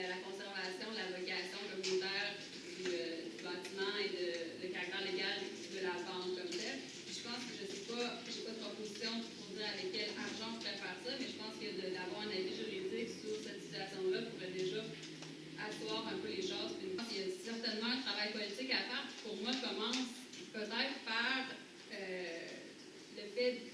La conservation, la vocation communautaire du bâtiment et le caractère légal de la vente comme telle. Je pense que je n'ai pas de proposition pour dire avec quel argent on pourrait faire ça, mais je pense que d'avoir un avis juridique sur cette situation-là pourrait déjà asseoir un peu les choses. Puis, je pense qu'il y a certainement un travail politique à faire qui, pour moi, commence peut-être par le fait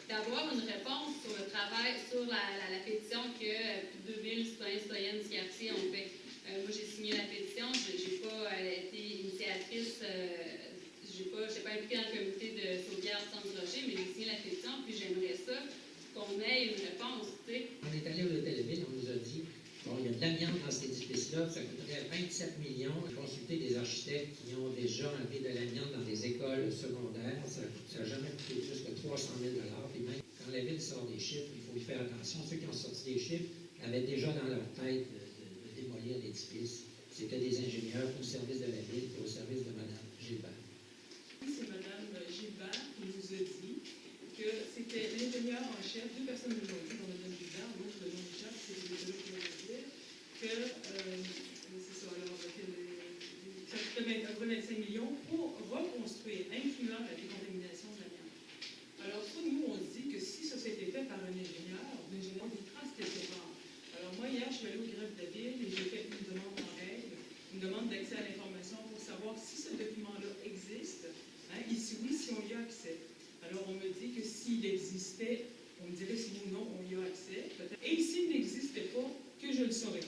d'avoir une réponse sur le travail, sur la pétition que plus de 2000 citoyens et citoyennes du quartier ont fait. Moi, j'ai signé la pétition, je n'ai pas été initiatrice, je n'ai pas impliqué dans le comité de sauvegarde Centre-Rocher, mais j'ai signé la pétition, puis j'aimerais ça qu'on ait une réponse. T'sais. On est allé au Hôtel-Ville, on nous a dit bon, il y a de l'amiante dans cet édifice-là, ça coûterait 27 millions. On a consulté des architectes qui ont déjà enlevé de l'amiante dans des écoles secondaires. Ça n'a jamais coûté plus que 300 000 $. Puis même quand la ville sort des chiffres, il faut y faire attention. Ceux qui ont sorti des chiffres avaient déjà dans leur tête de démolir l'édifice. C'était des ingénieurs au service de la ville et au service de Mme Gilbert. C'est Mme Gilbert qui nous a dit que c'était l'ingénieur en chef, deux personnes nous l'ont dit, dont Mme Gilbert, l'autre de nom Richard, c'est le qui va nous dire, que c'est ça, alors ça coûterait 25 millions pour reconstruire, incluant la décontamination de l'amiante. Alors, ça, nous, on se dit que si ça s'était fait par un ingénieur du trans, c'était rare. Alors, moi, hier, je suis allée au greffe de la ville et j'ai fait une demande en règle, une demande d'accès à l'information pour savoir si ce document-là existe, hein, et si oui, si on y a accès. Alors, on me dit que s'il existait, on me dirait si oui ou non, on y a accès. Et s'il n'existait pas, que je le saurais.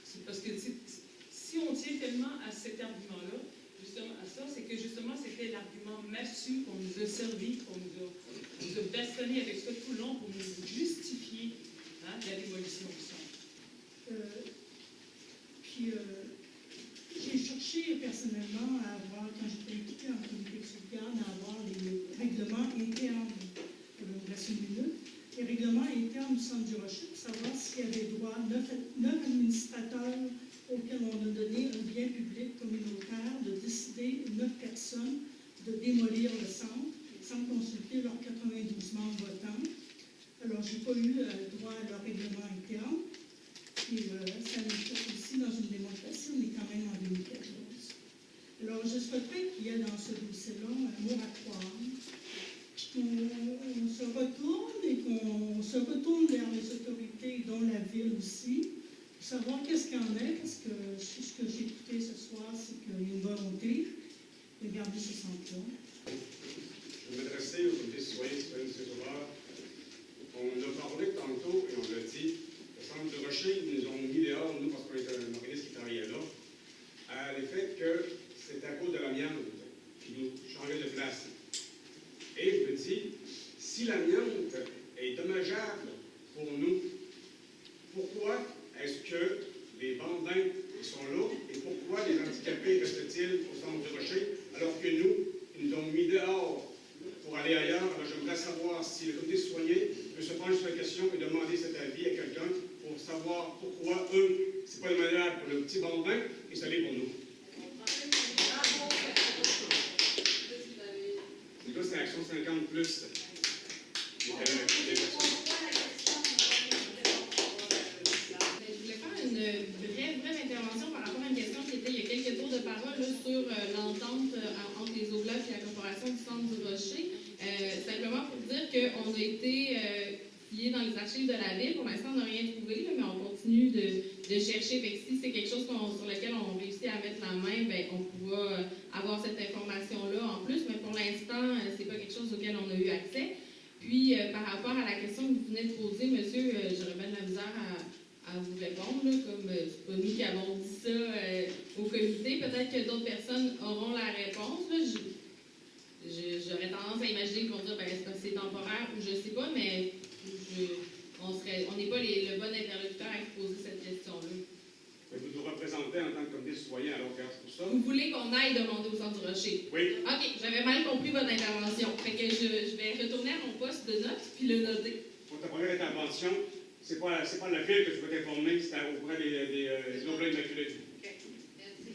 C'est parce que si on tient tellement à cet argument-là, justement à ça, c'est que justement, c'était l'argument massu qu'on nous a servi, qu'on nous a bastonné avec ça tout le long pour nous justifier hein, la démolition du centre. J'ai cherché personnellement à avoir, quand j'étais impliquée en comité de sauvegarde, à avoir les règlements internes, il me reste une minute, les règlements internes du Centre du Rocher pour savoir s'il y avait droit 9 administrateurs auxquels on a donné un bien public communautaire de décider 9 personnes de démolir le centre sans consulter leurs 92 membres votants. Alors, je n'ai pas eu droit à leur règlement interne. Et ça nous fait aussi dans une démocratie, on est quand même en 2014. Alors, je souhaiterais qu'il y ait dans ce dossier-là un moratoire, qu'on se retourne et qu'on se retourne vers les autorités, dont la ville aussi, pour savoir qu'est-ce qu'il y en est, parce que ce que j'ai écouté ce soir, c'est qu'il y a une volonté de garder ce centre-là. Je vais m'adresser au comité citoyen et citoyennes de Saint-Sauveur. On a parlé tantôt et on l'a dit. Le Centre du Rocher, ils nous ont mis dehors, nous, parce qu'on était un organisme qui travaillait là, à l'effet que c'est à cause de l'amiante qui nous changeait de place. Et je me dis, si l'amiante est dommageable pour nous, pourquoi est-ce que les bandins sont là et pourquoi les handicapés restent-ils au Centre du Rocher alors que nous, ils nous ont mis dehors pour aller ailleurs? Alors j'aimerais savoir si le comité citoyen peut se prendre sur la question et demander cet avis à quelqu'un pour savoir pourquoi eux, c'est pas dommageable pour le petit bandin et ça l'est pour nous. Là, c'est Action 50 plus. Je voulais faire une brève intervention par rapport à une question qui était il y a quelques tours de parole là, sur l'entente entre les OGLOF et la Corporation du Centre du Rocher. Simplement pour dire qu'on a été fouillé dans les archives de la ville. Pour l'instant, on n'a rien trouvé, là, mais on continue de chercher. Fait que si c'est quelque chose sur lequel on réussit à mettre la main, ben, on pourra avoir cette information-là en plus. Mais pour l'instant, c'est pas quelque chose auquel on a eu accès. Puis, par rapport à la question que vous venez de poser, monsieur, j'aurais bien de la misère à vous répondre, là, comme c'est pas nous qui avons dit ça au comité. Peut-être que d'autres personnes auront la réponse. Là. J'aurais tendance à imaginer qu'on dirait ben, c'est temporaire ou je sais pas, mais on n'est pas le bon interlocuteur à poser cette question-là. Vous nous représentez en tant que comité citoyen, alors c'est pour ça. Vous voulez qu'on aille demander au Centre du Rocher? Oui. OK, j'avais mal compris votre intervention. Fait que je vais retourner à mon poste de notes puis le noter. Pour ta première intervention, c'est pas la ville que je veux t'informer, c'est auprès des Oblats Immaculés.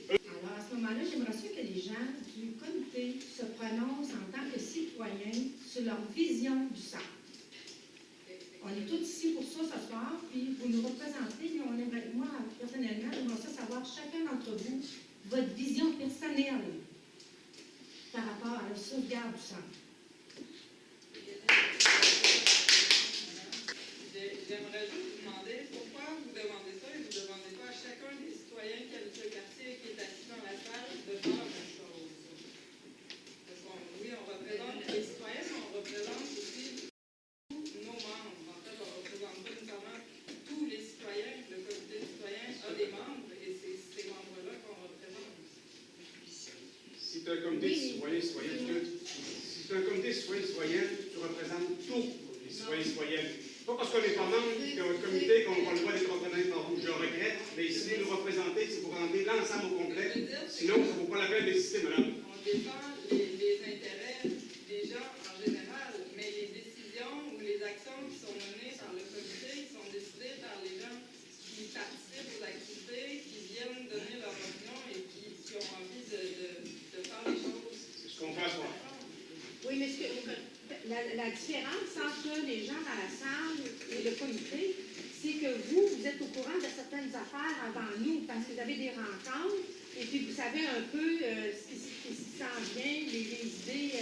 Alors, à ce moment-là, j'aimerais ça que les gens du comité se prononcent en tant que citoyens sur leur vision du centre. On On est tous ici pour ça ce soir, puis vous nous représentez, puis on aimerait, moi, personnellement, j'aimerais ça savoir chacun d'entre vous, votre vision personnelle par rapport à la sauvegarde du centre. J'aimerais juste vous demander pourquoi vous demandez ça et vous ne demandez pas à chacun des citoyens qui habitent le quartier et qui est assis dans la salle de faire la même chose. Parce qu'on, oui, on représente les citoyens, mais on représente aussi nos membres. En fait, on ne représente pas nécessairement tous les citoyens. Le comité citoyen a des membres et c'est ces membres-là qu'on représente. Si tu as un comité citoyen, si tu as un comité citoyen, tu représentes tous les citoyens citoyennes. Pas parce qu'on n'est pas membre d'un comité qu'on a le droit d'être représenté par vous. Je le regrette, mais si vous nous représentez, c'est pour représenter l'ensemble au complet. Sinon, ça ne vaut pas la peine d'exister, madame. On défend les intérêts des gens en général, mais les décisions ou les actions qui sont menées par le comité, qui sont décidées par les gens qui participent aux activités, qui viennent donner leur opinion et qui ont envie de faire les choses. C'est ce qu'on fait à soir. Oui, mais la différence entre les gens dans la salle et le comité, c'est que vous êtes au courant de certaines affaires avant nous, parce que vous avez des rencontres, et puis vous savez un peu ce qui s'en vient, les idées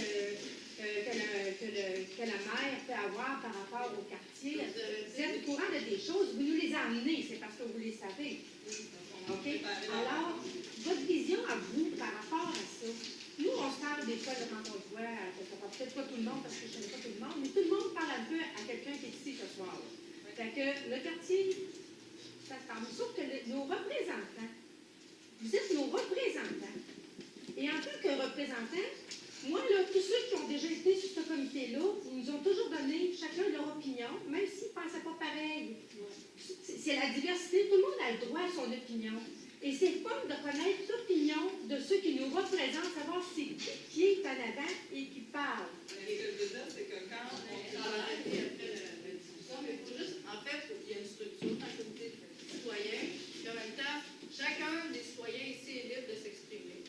que la maire peut avoir par rapport au quartier. Vous êtes au courant de des choses, vous nous les amenez, c'est parce que vous les savez. OK? Alors, votre vision à vous par rapport à ça. Nous, on se parle des fois quand on se voit, peut-être pas tout le monde parce que je ne connais pas tout le monde, mais tout le monde parle un peu à quelqu'un qui est ici ce soir. Fait que le quartier, ça se parle. Sauf que nos représentants, vous êtes nos représentants. Et en tant que représentants, moi, là, tous ceux qui ont déjà été sur ce comité-là, ils nous ont toujours donné chacun leur opinion, même s'ils ne pensaient pas pareil. C'est la diversité, tout le monde a le droit à son opinion. Et c'est fun de connaître l'opinion de ceux qui nous représentent, savoir c'est qui est en avant et qui parle. Ce que je veux dire, c'est que quand on travaille, après la discussion, mais il faut juste, en fait, il y a une structure dans le comité citoyen, puis en même temps, chacun des citoyens ici est libre de s'exprimer.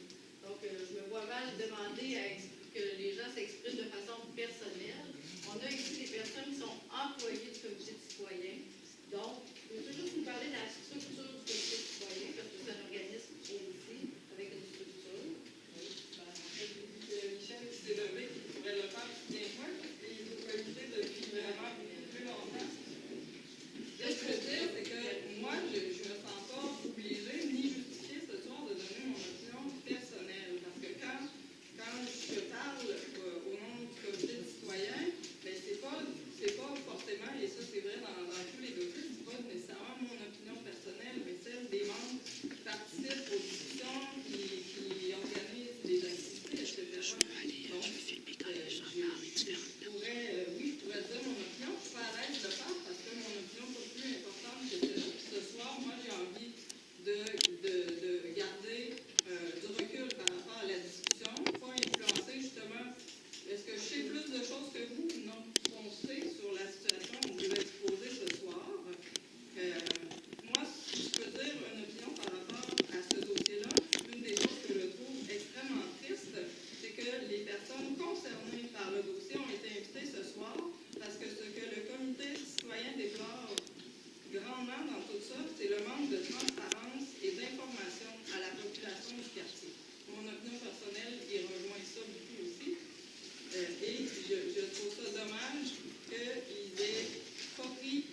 Donc, je me vois mal demander que les gens s'expriment de façon personnelle. On a ici des personnes qui sont employées du comité citoyen. Donc, je veux juste vous parler de la structure du comité citoyen, parce que c'est un organisme aussi, avec une structure. Michel s'est levé, il pourrait le faire bien moins, parce qu'il est au comité depuis vraiment plus longtemps. Ce que je veux dire, c'est que moi, je ne me sens pas obligée ni justifiée ce soir de donner mon opinion personnelle. Parce que quand je parle au nom du comité citoyen, ben c'est pas forcément, et ça c'est vrai dans tous les dossiers, c'est pas nécessairement mon opinion personnelle, mais celle des membres qui participent aux discussions, qui organisent des activités, etc. Donc, je pourrais dire mon opinion, je suis pas à l'aise de le faire parce que mon opinion est pas plus importante que celle-là. Ce soir, moi, j'ai envie de garder du recul par rapport à la discussion, pas influencer justement. Est-ce que je sais plus de choses que vous? Non. On sait sur la situation que vous exposez ce soir. Moi, si je peux dire une opinion par rapport à ce dossier-là, une des choses que je trouve extrêmement triste, c'est que les personnes concernées par le dossier ont été invitées ce soir parce que ce que le comité citoyen déplore grandement dans tout ça, c'est le manque de transparence et d'information à la population du quartier. Mon opinion personnelle y rejoint ça beaucoup aussi. Et je trouve ça dommage qu'ils aient pas pris